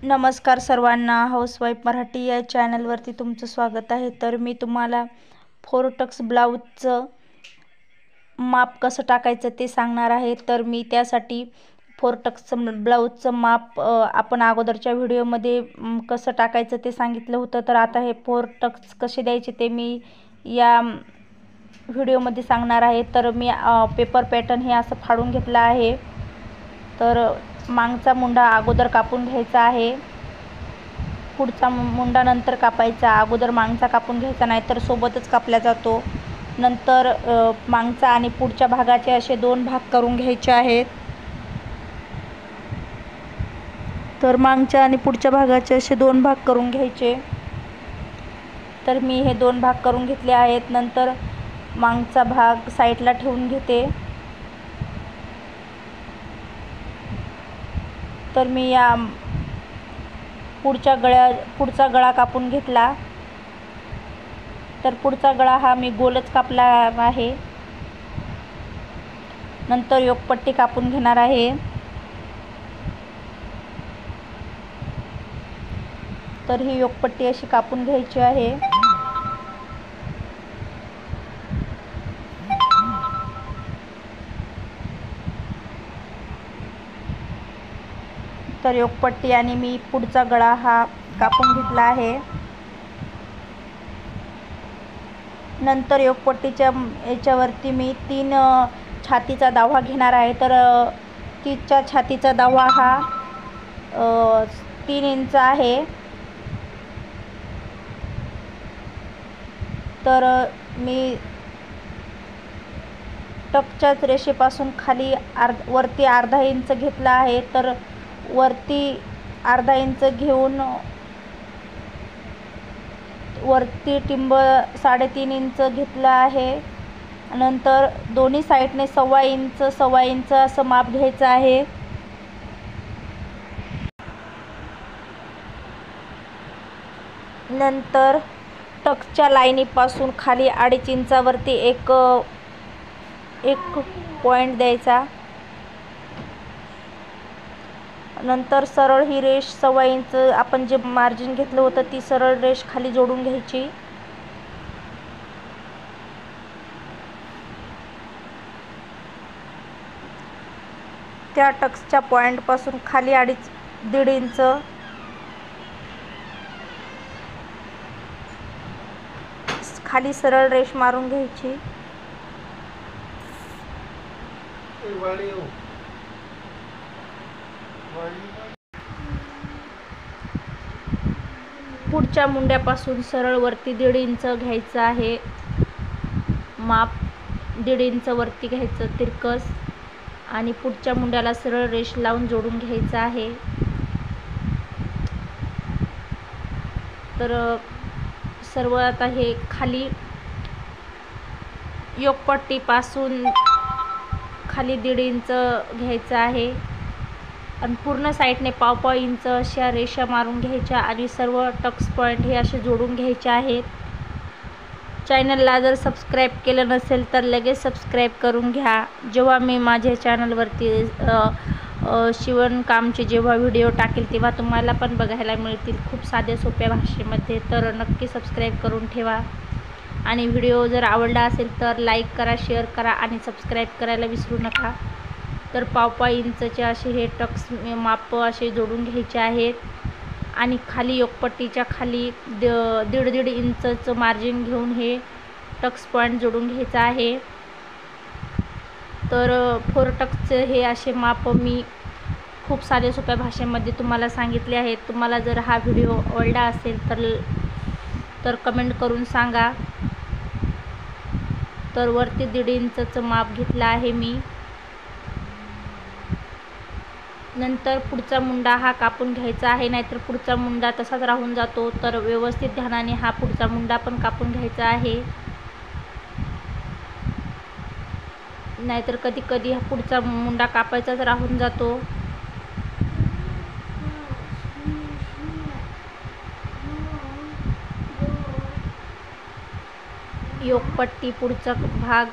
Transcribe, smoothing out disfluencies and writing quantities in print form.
नमस्कार सर्वांना, हाऊसवाईफ मराठी या चॅनलवरती तुमचं स्वागत आहे। तर मी तुम्हाला 4 टक्स ब्लाऊजचं माप कसं टाकायचं ते सांगणार आहे। तर मी त्यासाठी 4 टक्स ब्लाऊजचं माप आपण अगोदरच्या व्हिडिओमध्ये कसं टाकायचं ते सांगितलं होतं। तर आता हे 4 टक्स कसे द्यायचे ते मी या व्हिडिओमध्ये सांगणार आहे। तर मी पेपर पॅटर्न हे असं फाडून घेतला आहे। तर मागचा मुंडा अगोदर कापून घ्यायचा आहे, पुढचा मुंडा नंतर कापायचा। अगोदर मागचा कापून घ्यायचा, नाहीतर सोबतच कापला जातो। नंतर मागचा आणि पुढच्या भागाचे असे 2 भाग करून घ्यायचे आहेत। तर मागच्या आणि पुढच्या भागाचे असे 2 भाग करून घ्यायचे। तर मी हे 2 भाग करून घेतले आहेत। नंतर मागचा भाग साईडला ठेवून घेते। तर मी या पुढचा गळा कापून घेतला। तर पुढचा गळा हा मी गोलच कापला आहे। नंतर योकपट्टी कापून घेणार आहे। तर ही योकपट्टी अशी कापून घ्यायची आहे। तर योकपट्टी आणि मी पुढचा गळा हा कापून घेतला आहे। नंतर योकपट्टीच्या याच्यावरती मी 3 छातीचा दावा घेणार आहे। तर 3च्या छातीचा दावा हा 3 इंच आहे। तर मी टक्सच्याच रेषेपासून खाली वरती अर्धा इंच घेतला आहे। तर वरती अर्धा इंच घेऊन वरती टिंब 3.5 इंच घेतला आहे। नंतर दोन्ही साईडने 1.25 इंच असं माप घ्यायचं आहे। नंतर टक्सच्या लाईनीपासून खाली 2.5 इंचावरती एक पॉइंट द्यायचा। नंतर सरळ ही रेष 1.25 इंच आपण जे मार्जिन घेतलं होतं ती सरळ रेष खाली जोडून घ्यायची। त्या टक्सच्या पॉइंटपासून खाली 1.5 इंच खाली सरळ रेष मारून घ्यायची। पुढच्या मुंड्यापासून सरळ वरती 1.5 इंच घ्यायचं आहे माप। 1.5 इंच वरती घ्यायचं तिरकस आणि पुढच्या मुंड्याला सरळ रेष लावून जोडून घ्यायचं आहे। तर सर्व आता हे खाली योकपट्टीपासून खाली 1.5 इंच घ्यायचं आहे आणि पूर्ण साईडने 1.5 इंच अशा रेषा मारून घ्यायच्या आणि सर्व टक्स पॉइंट हे असे जोडून घ्यायचे आहेत। चॅनलला जर सबस्क्राईब केलं नसेल तर लगेच सबस्क्राईब करून घ्या। जेव्हा मी माझ्या चॅनलवरती शिवणकामचे जेव्हा व्हिडिओ टाकेल तेव्हा तुम्हाला पण बघायला मिळतील खूप साध्या सोप्या भाषेमध्ये। तर नक्की सबस्क्राईब करून ठेवा आणि व्हिडिओ जर आवडला असेल तर लाईक करा, शेअर करा आणि सबस्क्राईब करायला विसरू नका। तर 1.5 इंचचे असे हे टक्स माप असे जोडून घ्यायचे आहेत आणि खाली योकपट्टीच्या खाली 1.5 इंचचं मार्जिन घेऊन हे टक्स पॉइंट जोडून घ्यायचं आहे। तर 4 टक्सचे हे असे माप मी खूप साध्या सोप्या भाषेमध्ये तुम्हाला सांगितले आहेत। तुम्हाला जर हा व्हिडिओ आवडला असेल तर कमेंट करून सांगा। तर वरती 1.5 इंचचं माप घेतलं आहे मी। नंतर पुढचा मुंडा हा कापून घ्यायचा आहे, नाहीतर पुढचा मुंडा तसाच राहून जातो। तर व्यवस्थित ध्यानाने हा पुढचा मुंडा पण कापून घ्यायचा आहे, नाहीतर कधी कधी हा पुढचा मुंडा कापायचाच राहून जातो। योकपट्टी पुढचा भाग